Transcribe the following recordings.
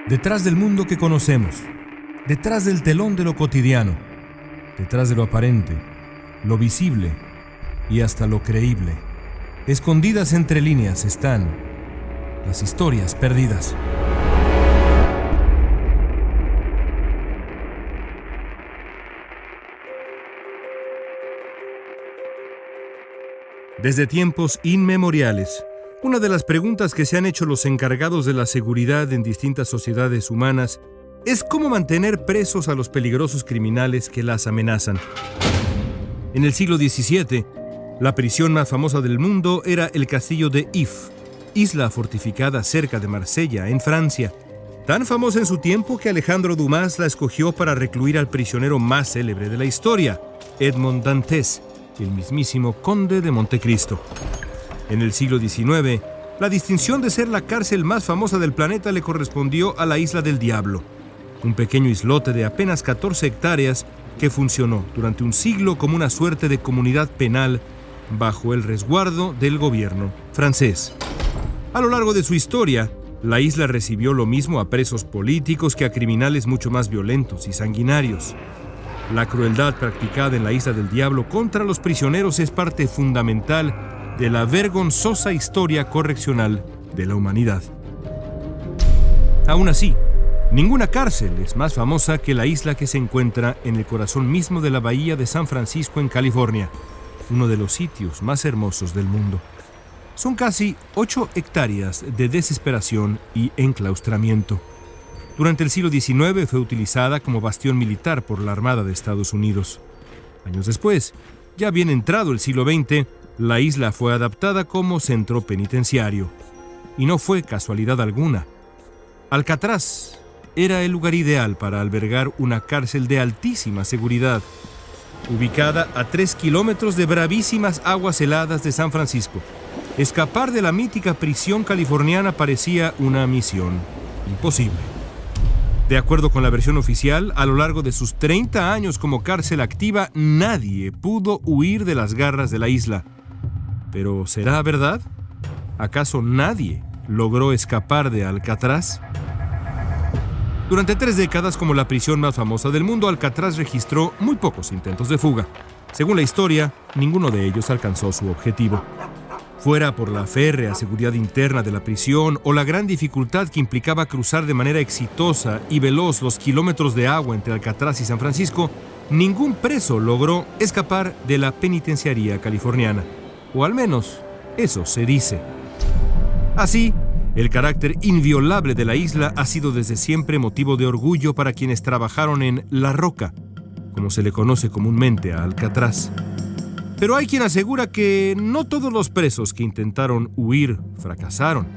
Detrás del mundo que conocemos, detrás del telón de lo cotidiano, detrás de lo aparente, lo visible y hasta lo creíble, escondidas entre líneas están las historias perdidas. Desde tiempos inmemoriales, una de las preguntas que se han hecho los encargados de la seguridad en distintas sociedades humanas es cómo mantener presos a los peligrosos criminales que las amenazan. En el siglo XVII, la prisión más famosa del mundo era el castillo de If, isla fortificada cerca de Marsella, en Francia. Tan famosa en su tiempo que Alejandro Dumas la escogió para recluir al prisionero más célebre de la historia, Edmond Dantes, el mismísimo conde de Montecristo. En el siglo XIX, la distinción de ser la cárcel más famosa del planeta le correspondió a la Isla del Diablo, un pequeño islote de apenas 14 hectáreas que funcionó durante un siglo como una suerte de comunidad penal bajo el resguardo del gobierno francés. A lo largo de su historia, la isla recibió lo mismo a presos políticos que a criminales mucho más violentos y sanguinarios. La crueldad practicada en la Isla del Diablo contra los prisioneros es parte fundamental de la vergonzosa historia correccional de la humanidad. Aún así, ninguna cárcel es más famosa que la isla que se encuentra en el corazón mismo de la bahía de San Francisco en California, uno de los sitios más hermosos del mundo. Son casi 8 hectáreas de desesperación y enclaustramiento. Durante el siglo XIX fue utilizada como bastión militar por la Armada de Estados Unidos. Años después, ya bien entrado el siglo XX, la isla fue adaptada como centro penitenciario. Y no fue casualidad alguna. Alcatraz era el lugar ideal para albergar una cárcel de altísima seguridad, ubicada a 3 kilómetros de bravísimas aguas heladas de San Francisco. Escapar de la mítica prisión californiana parecía una misión imposible. De acuerdo con la versión oficial, a lo largo de sus 30 años como cárcel activa, nadie pudo huir de las garras de la isla. ¿Pero será verdad? ¿Acaso nadie logró escapar de Alcatraz? Durante 3 décadas, como la prisión más famosa del mundo, Alcatraz registró muy pocos intentos de fuga. Según la historia, ninguno de ellos alcanzó su objetivo. Fuera por la férrea seguridad interna de la prisión o la gran dificultad que implicaba cruzar de manera exitosa y veloz los kilómetros de agua entre Alcatraz y San Francisco, ningún preso logró escapar de la penitenciaría californiana. O al menos, eso se dice. Así, el carácter inviolable de la isla ha sido desde siempre motivo de orgullo para quienes trabajaron en La Roca, como se le conoce comúnmente a Alcatraz. Pero hay quien asegura que no todos los presos que intentaron huir fracasaron.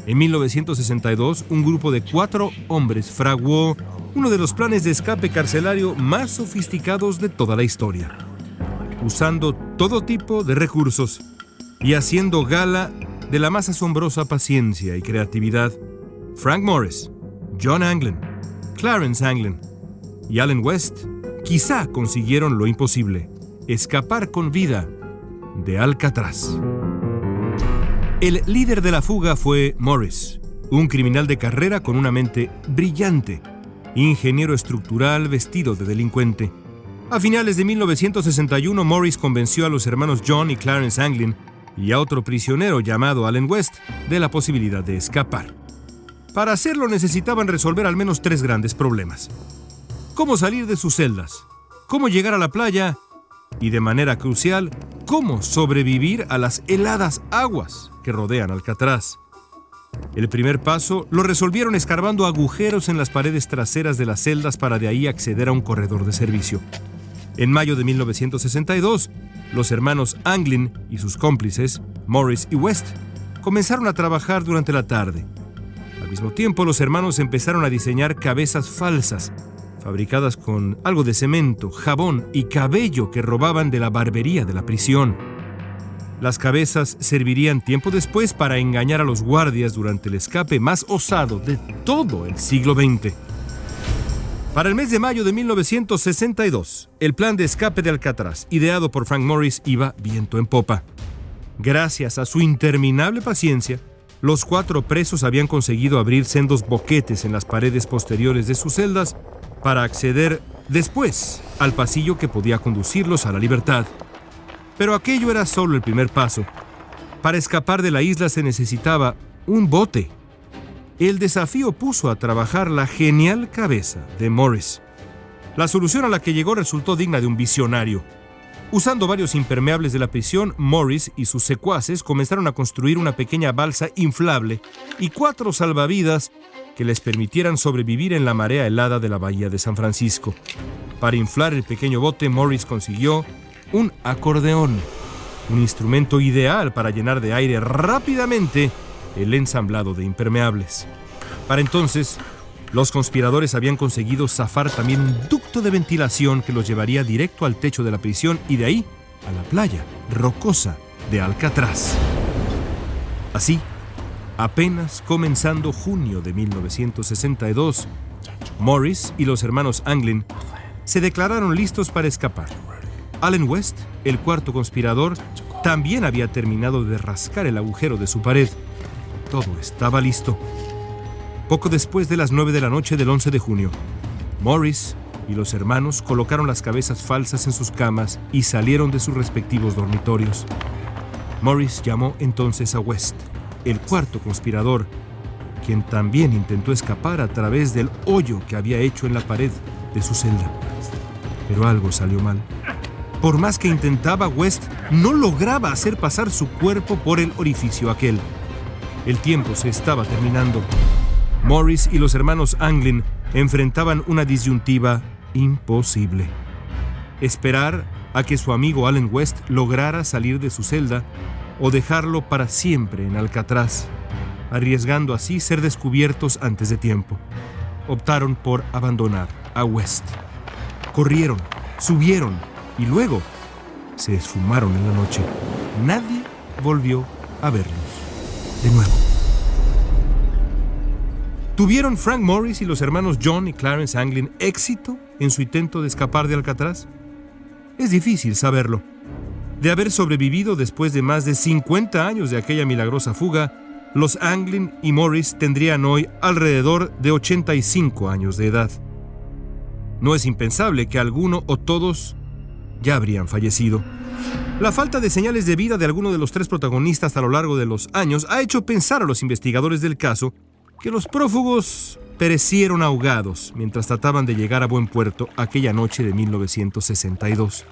En 1962, un grupo de 4 hombres fraguó uno de los planes de escape carcelario más sofisticados de toda la historia, usando todo tipo de recursos y haciendo gala de la más asombrosa paciencia y creatividad. Frank Morris, John Anglin, Clarence Anglin y Allen West quizá consiguieron lo imposible: escapar con vida de Alcatraz. El líder de la fuga fue Morris, un criminal de carrera con una mente brillante, ingeniero estructural vestido de delincuente. A finales de 1961, Morris convenció a los hermanos John y Clarence Anglin y a otro prisionero llamado Allen West de la posibilidad de escapar. Para hacerlo necesitaban resolver al menos 3 grandes problemas: cómo salir de sus celdas, cómo llegar a la playa y, de manera crucial, cómo sobrevivir a las heladas aguas que rodean Alcatraz. El primer paso lo resolvieron escarbando agujeros en las paredes traseras de las celdas para de ahí acceder a un corredor de servicio. En mayo de 1962, los hermanos Anglin y sus cómplices, Morris y West, comenzaron a trabajar durante la tarde. Al mismo tiempo, los hermanos empezaron a diseñar cabezas falsas, fabricadas con algo de cemento, jabón y cabello que robaban de la barbería de la prisión. Las cabezas servirían tiempo después para engañar a los guardias durante el escape más osado de todo el siglo XX. Para el mes de mayo de 1962, el plan de escape de Alcatraz, ideado por Frank Morris, iba viento en popa. Gracias a su interminable paciencia, Los 4 presos habían conseguido abrir sendos boquetes en las paredes posteriores de sus celdas para acceder después al pasillo que podía conducirlos a la libertad. Pero aquello era solo el primer paso. Para escapar de la isla se necesitaba un bote. El desafío puso a trabajar la genial cabeza de Morris. La solución a la que llegó resultó digna de un visionario. Usando varios impermeables de la prisión, Morris y sus secuaces comenzaron a construir una pequeña balsa inflable y 4 salvavidas que les permitieran sobrevivir en la marea helada de la bahía de San Francisco. Para inflar el pequeño bote, Morris consiguió un acordeón, un instrumento ideal para llenar de aire rápidamente el ensamblado de impermeables. Para entonces, los conspiradores habían conseguido zafar también un ducto de ventilación que los llevaría directo al techo de la prisión y de ahí a la playa rocosa de Alcatraz. Así, apenas comenzando junio de 1962, Morris y los hermanos Anglin se declararon listos para escapar. Allen West, el 4º conspirador, también había terminado de rascar el agujero de su pared. Todo estaba listo. Poco después de las 9 de la noche del 11 de junio, Morris y los hermanos colocaron las cabezas falsas en sus camas y salieron de sus respectivos dormitorios. Morris llamó entonces a West, el 4º conspirador, quien también intentó escapar a través del hoyo que había hecho en la pared de su celda. Pero algo salió mal. Por más que intentaba, West no lograba hacer pasar su cuerpo por el orificio aquel. El tiempo se estaba terminando. Morris y los hermanos Anglin enfrentaban una disyuntiva imposible: esperar a que su amigo Allen West lograra salir de su celda o dejarlo para siempre en Alcatraz, arriesgando así ser descubiertos antes de tiempo. Optaron por abandonar a West. Corrieron, subieron y luego se esfumaron en la noche. Nadie volvió a verlos de nuevo. ¿Tuvieron Frank Morris y los hermanos John y Clarence Anglin éxito en su intento de escapar de Alcatraz? Es difícil saberlo. De haber sobrevivido después de más de 50 años de aquella milagrosa fuga, los Anglin y Morris tendrían hoy alrededor de 85 años de edad. No es impensable que alguno o todos ya habrían fallecido. La falta de señales de vida de alguno de los 3 protagonistas a lo largo de los años ha hecho pensar a los investigadores del caso que los prófugos perecieron ahogados mientras trataban de llegar a buen puerto aquella noche de 1962.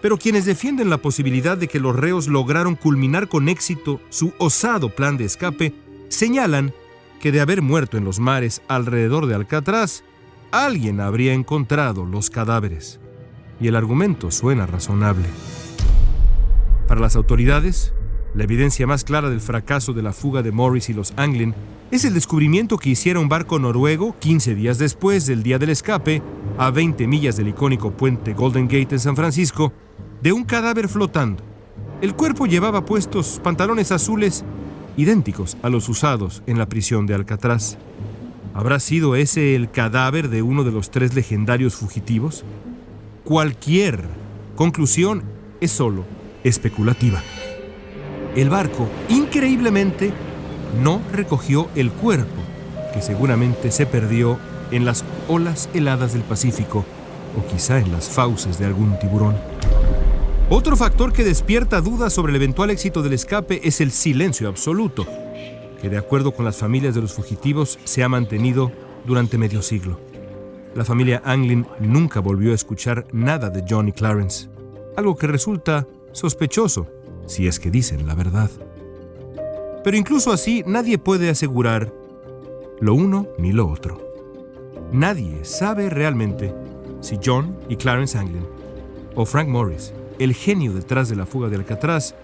Pero quienes defienden la posibilidad de que los reos lograron culminar con éxito su osado plan de escape, señalan que de haber muerto en los mares alrededor de Alcatraz, alguien habría encontrado los cadáveres. Y el argumento suena razonable. Para las autoridades, la evidencia más clara del fracaso de la fuga de Morris y los Anglin es el descubrimiento que hiciera un barco noruego 15 días después del día del escape, a 20 millas del icónico puente Golden Gate en San Francisco, de un cadáver flotando. El cuerpo llevaba puestos pantalones azules idénticos a los usados en la prisión de Alcatraz. ¿Habrá sido ese el cadáver de uno de los 3 legendarios fugitivos? Cualquier conclusión es solo especulativa. El barco, increíblemente, no recogió el cuerpo, que seguramente se perdió en las olas heladas del Pacífico o quizá en las fauces de algún tiburón. Otro factor que despierta dudas sobre el eventual éxito del escape es el silencio absoluto, que de acuerdo con las familias de los fugitivos se ha mantenido durante medio siglo. La familia Anglin nunca volvió a escuchar nada de John y Clarence, algo que resulta sospechoso, si es que dicen la verdad. Pero incluso así, nadie puede asegurar lo uno ni lo otro. Nadie sabe realmente si John y Clarence Anglin o Frank Morris, el genio detrás de la fuga de Alcatraz,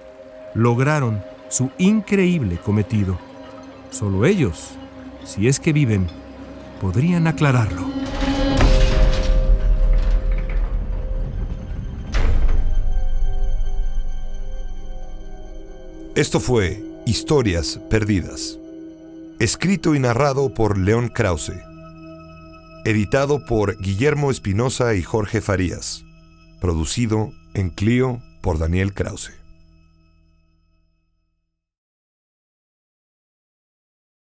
lograron su increíble cometido. Solo ellos, si es que viven, podrían aclararlo. Esto fue Historias Perdidas, escrito y narrado por León Krause, editado por Guillermo Espinosa y Jorge Farías, producido en Clio por Daniel Krause.